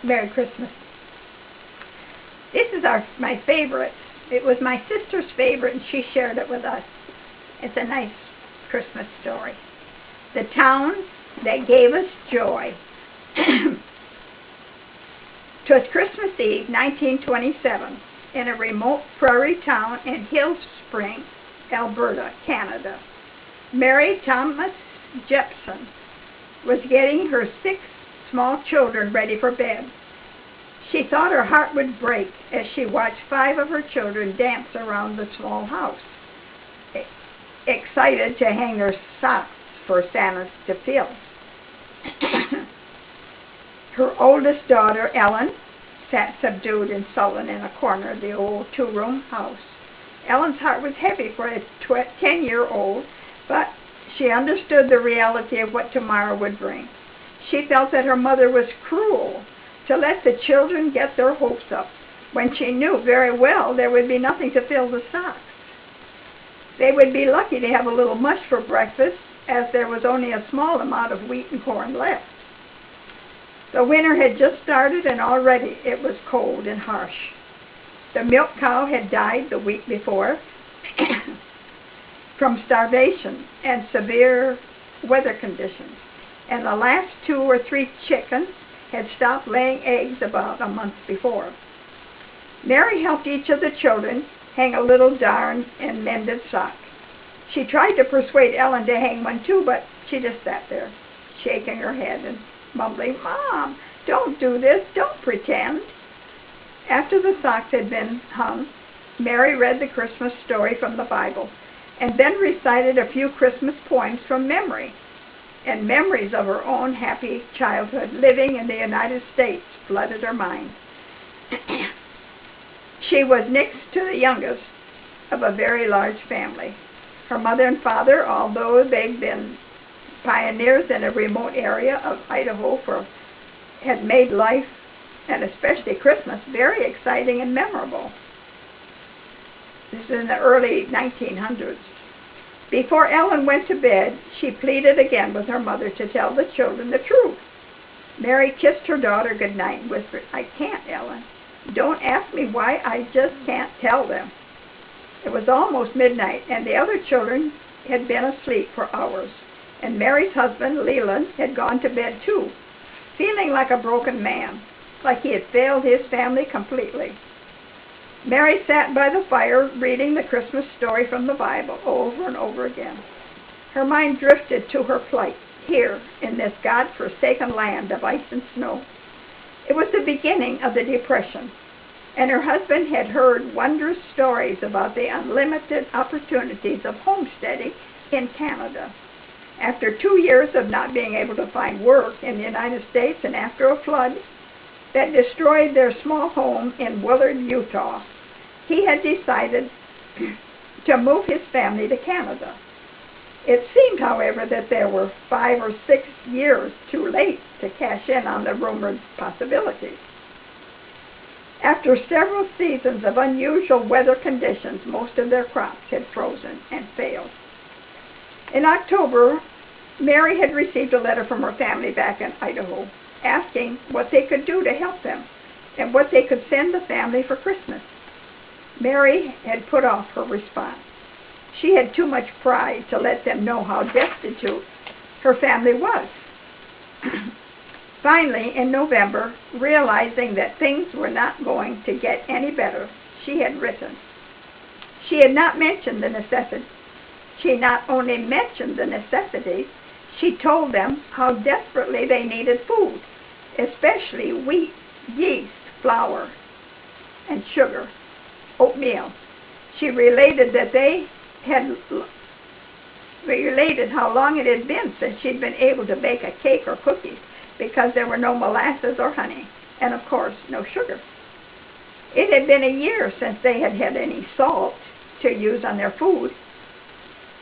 Merry Christmas. This is my favorite. It was my sister's favorite, and she shared it with us. It's a nice Christmas story. The town that gave us joy. 'Twas Christmas Eve, 1927, in a remote prairie town in Hill Spring, Alberta, Canada. Mary Thomas Jepson was getting her 6 small children ready for bed. She thought her heart would break as she watched 5 of her children dance around the small house, excited to hang their socks for Santa to fill. Her oldest daughter, Ellen, sat subdued and sullen in a corner of the old 2-room house. Ellen's heart was heavy for a 10-year-old, but she understood the reality of what tomorrow would bring. She felt that her mother was cruel to let the children get their hopes up when she knew very well there would be nothing to fill the socks. They would be lucky to have a little mush for breakfast, as there was only a small amount of wheat and corn left. The winter had just started, and already it was cold and harsh. The milk cow had died the week before from starvation and severe weather conditions, and the last 2 or 3 chickens had stopped laying eggs about a month before. Mary helped each of the children hang a little darn and mended sock. She tried to persuade Ellen to hang one too, but she just sat there, shaking her head and mumbling, "Mom, don't do this, don't pretend." After the socks had been hung, Mary read the Christmas story from the Bible, and then recited a few Christmas poems from memory, and memories of her own happy childhood living in the United States flooded her mind. She was next to the youngest of a very large family. Her mother and father, although they'd been pioneers in a remote area of Idaho, had made life, and especially Christmas, very exciting and memorable. This is in the early 1900s. Before Ellen went to bed, she pleaded again with her mother to tell the children the truth. Mary kissed her daughter goodnight and whispered, "I can't, Ellen. Don't ask me why, I just can't tell them." It was almost midnight, and the other children had been asleep for hours, and Mary's husband, Leland, had gone to bed too, feeling like a broken man, like he had failed his family completely. Mary sat by the fire reading the Christmas story from the Bible over and over again. Her mind drifted to her plight here in this God-forsaken land of ice and snow. It was the beginning of the Depression, and her husband had heard wondrous stories about the unlimited opportunities of homesteading in Canada. After 2 years of not being able to find work in the United States, and after a flood that destroyed their small home in Willard, Utah, he had decided to move his family to Canada. It seemed, however, that there were 5 or 6 years too late to cash in on the rumored possibilities. After several seasons of unusual weather conditions, most of their crops had frozen and failed. In October, Mary had received a letter from her family back in Idaho, asking what they could do to help them and what they could send the family for Christmas. Mary had put off her response. She had too much pride to let them know how destitute her family was. Finally, in November, realizing that things were not going to get any better, she had written. She had not mentioned the necessity. She not only mentioned the necessities, she told them how desperately they needed food, especially wheat, yeast, flour, and sugar, oatmeal. She related how long it had been since she'd been able to bake a cake or cookies, because there were no molasses or honey, and of course no sugar. It had been a year since they had had any salt to use on their food.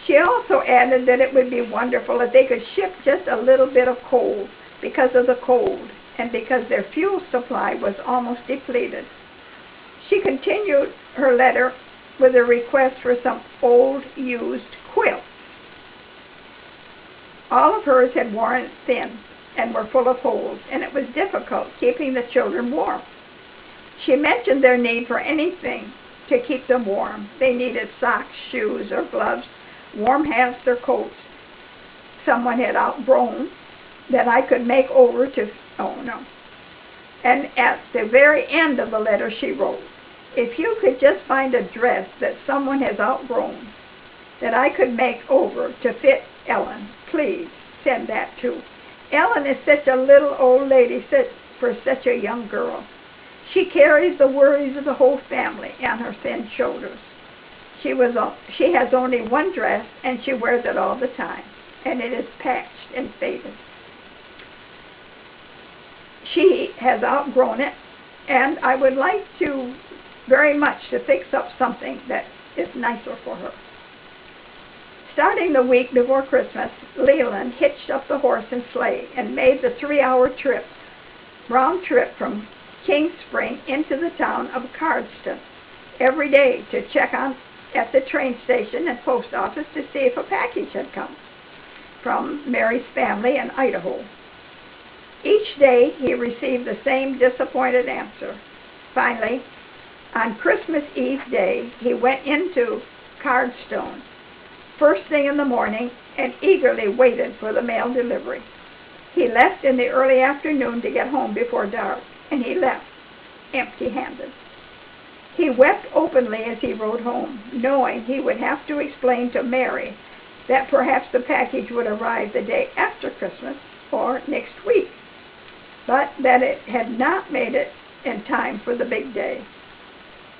She also added that it would be wonderful if they could ship just a little bit of coal because of the cold, and because their fuel supply was almost depleted. She continued her letter with a request for some old used quilts. All of hers had worn thin, and were full of holes, and it was difficult keeping the children warm. She mentioned their need for anything to keep them warm. They needed socks, shoes, or gloves, warm hats or coats someone had outgrown that I could make over to, And at the very end of the letter she wrote, "If you could just find a dress that someone has outgrown that I could make over to fit Ellen, please send that too. Ellen is such a little old lady for such a young girl. She carries the worries of the whole family on her thin shoulders. She has only one dress, and she wears it all the time, and it is patched and faded. She has outgrown it, and I would like to very much to fix up something that is nicer for her." Starting the week before Christmas, Leland hitched up the horse and sleigh and made the 3-hour round trip from King Spring into the town of Cardston every day to check at the train station and post office to see if a package had come from Mary's family in Idaho. Each day he received the same disappointed answer. Finally, on Christmas Eve day, he went into Cardstone first thing in the morning and eagerly waited for the mail delivery. He left in the early afternoon to get home before dark, and he left empty-handed. He wept openly as he rode home, knowing he would have to explain to Mary that perhaps the package would arrive the day after Christmas or next week, but that it had not made it in time for the big day.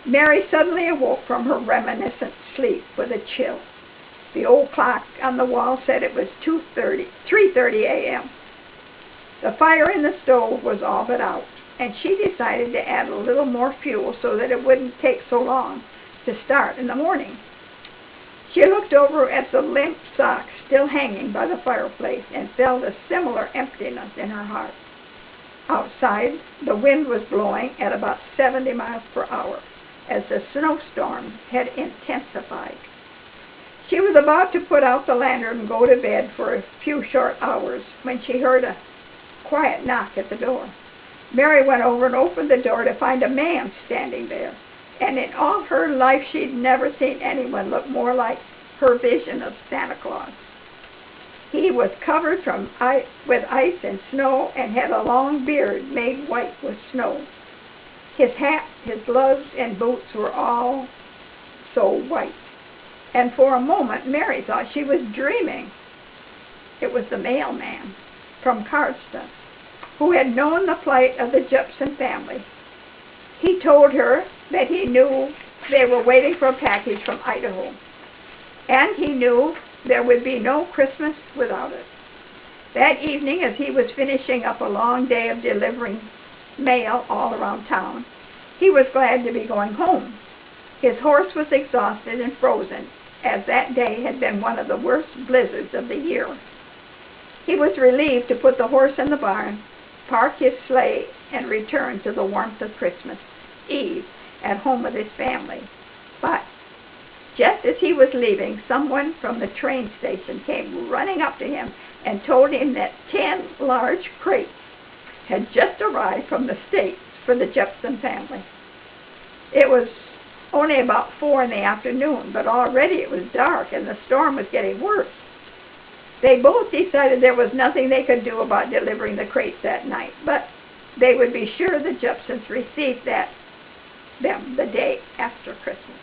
Mary suddenly awoke from her reminiscent sleep with a chill. The old clock on the wall said it was 3:30 a.m. The fire in the stove was all but out, and she decided to add a little more fuel so that it wouldn't take so long to start in the morning. She looked over at the limp socks still hanging by the fireplace and felt a similar emptiness in her heart. Outside, the wind was blowing at about 70 miles per hour as the snowstorm had intensified. She was about to put out the lantern and go to bed for a few short hours when she heard a quiet knock at the door. Mary went over and opened the door to find a man standing there, and in all her life she'd never seen anyone look more like her vision of Santa Claus. He was covered with ice and snow and had a long beard made white with snow. His hat, his gloves, and boots were all so white, and for a moment Mary thought she was dreaming. It was the mailman from Cardston, who had known the plight of the Jepson family. He told her that he knew they were waiting for a package from Idaho, and he knew there would be no Christmas without it. That evening, as he was finishing up a long day of delivering mail all around town, he was glad to be going home. His horse was exhausted and frozen, as that day had been one of the worst blizzards of the year. He was relieved to put the horse in the barn, park his sleigh, and return to the warmth of Christmas Eve at home with his family. But just as he was leaving, someone from the train station came running up to him and told him that 10 large crates had just arrived from the States for the Jepson family. It was only about 4 in the afternoon, but already it was dark and the storm was getting worse. They both decided there was nothing they could do about delivering the crates that night, but they would be sure the Jepsons received them the day after Christmas.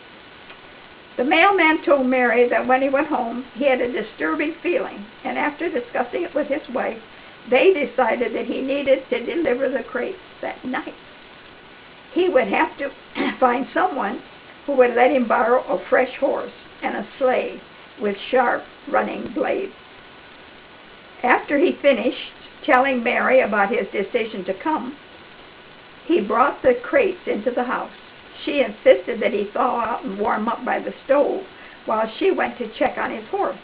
The mailman told Mary that when he went home, he had a disturbing feeling, and after discussing it with his wife, they decided that he needed to deliver the crates that night. He would have to find someone who would let him borrow a fresh horse and a sleigh with sharp running blades. After he finished telling Mary about his decision to come, he brought the crates into the house. She insisted that he thaw out and warm up by the stove while she went to check on his horse.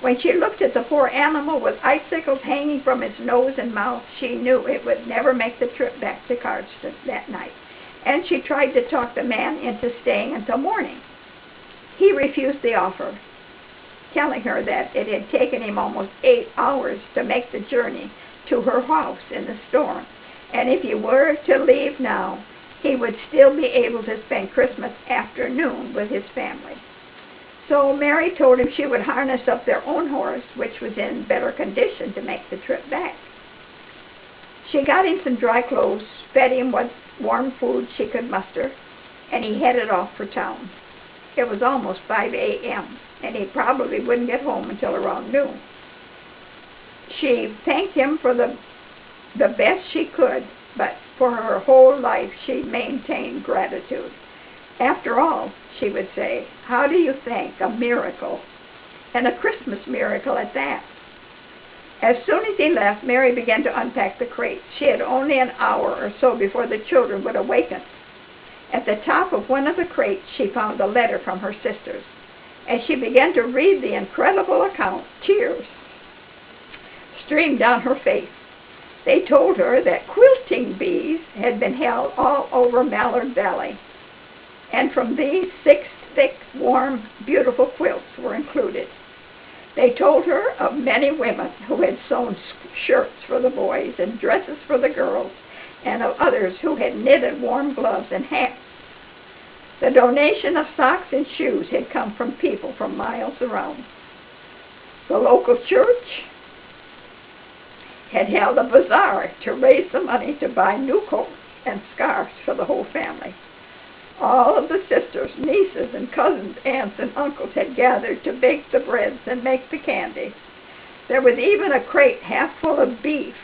When she looked at the poor animal with icicles hanging from its nose and mouth, she knew it would never make the trip back to Cardston that night, and she tried to talk the man into staying until morning. He refused the offer, telling her that it had taken him almost 8 hours to make the journey to her house in the storm. And if he were to leave now, he would still be able to spend Christmas afternoon with his family. So Mary told him she would harness up their own horse, which was in better condition to make the trip back. She got him some dry clothes, fed him what warm food she could muster, and he headed off for town. It was almost 5 a.m., and he probably wouldn't get home until around noon. She thanked him for the best she could, but for her whole life she maintained gratitude. After all, she would say, how do you thank a miracle, and a Christmas miracle at that? As soon as he left, Mary began to unpack the crate. She had only an hour or so before the children would awaken. At the top of one of the crates, she found a letter from her sisters. As she began to read the incredible account, tears streamed down her face. They told her that quilting bees had been held all over Mallard Valley, and from these 6 thick, warm, beautiful quilts were included. They told her of many women who had sewn shirts for the boys and dresses for the girls, and of others who had knitted warm gloves and hats. The donation of socks and shoes had come from people from miles around. The local church had held a bazaar to raise the money to buy new coats and scarves for the whole family. All of the sisters, nieces, and cousins, aunts, and uncles had gathered to bake the breads and make the candy. There was even a crate half full of beef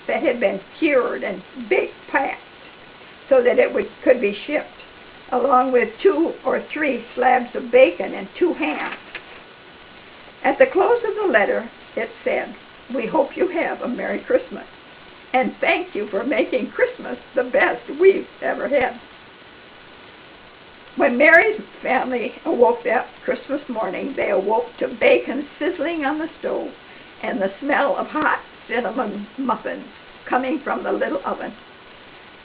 that had been cured and packed so that it could be shipped, along with 2 or 3 slabs of bacon and 2 hams. At the close of the letter, it said, "We hope you have a Merry Christmas, and thank you for making Christmas the best we've ever had." When Mary's family awoke that Christmas morning, they awoke to bacon sizzling on the stove and the smell of hot cinnamon muffins coming from the little oven.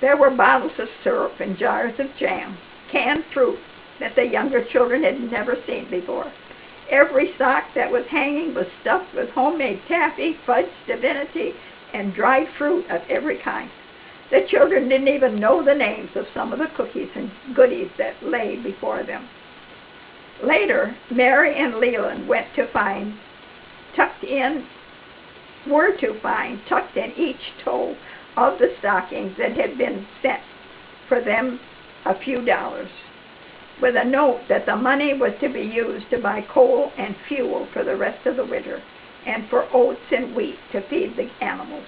There were bottles of syrup and jars of jam, canned fruit that the younger children had never seen before. Every sock that was hanging was stuffed with homemade taffy, fudge, divinity, and dried fruit of every kind. The children didn't even know the names of some of the cookies and goodies that lay before them. Later, Mary and Leland tucked in each toe of the stockings that had been sent for them a few dollars, with a note that the money was to be used to buy coal and fuel for the rest of the winter, and for oats and wheat to feed the animals.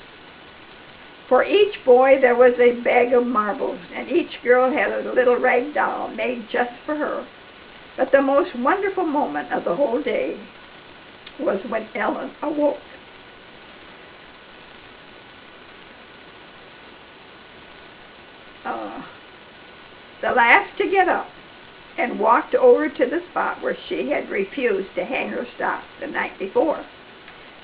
For each boy there was a bag of marbles, and each girl had a little rag doll made just for her. But the most wonderful moment of the whole day was when Ellen awoke. The last to get up, and walked over to the spot where she had refused to hang her stock the night before.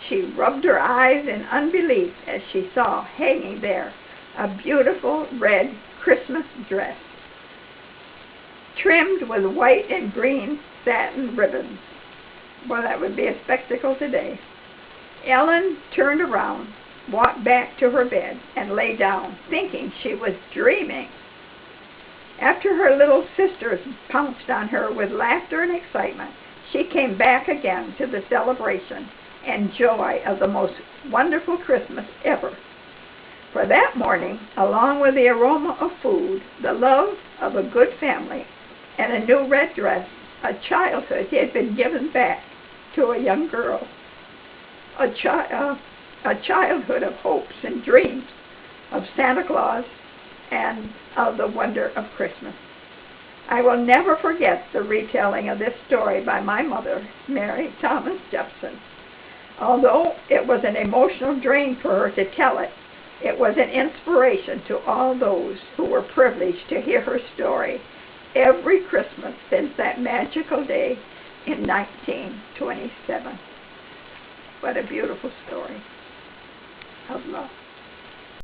She rubbed her eyes in unbelief as she saw hanging there a beautiful red Christmas dress, trimmed with white and green satin ribbons. Well, that would be a spectacle today. Ellen turned around, walked back to her bed, and lay down, thinking she was dreaming. After her little sisters pounced on her with laughter and excitement, she came back again to the celebration and joy of the most wonderful Christmas ever. For that morning, along with the aroma of food, the love of a good family, and a new red dress, a childhood had been given back to a young girl. A childhood of hopes and dreams of Santa Claus and of the wonder of Christmas. I will never forget the retelling of this story by my mother, Mary Thomas Jepson. Although it was an emotional drain for her to tell it, it was an inspiration to all those who were privileged to hear her story every Christmas since that magical day in 1927. What a beautiful story of love.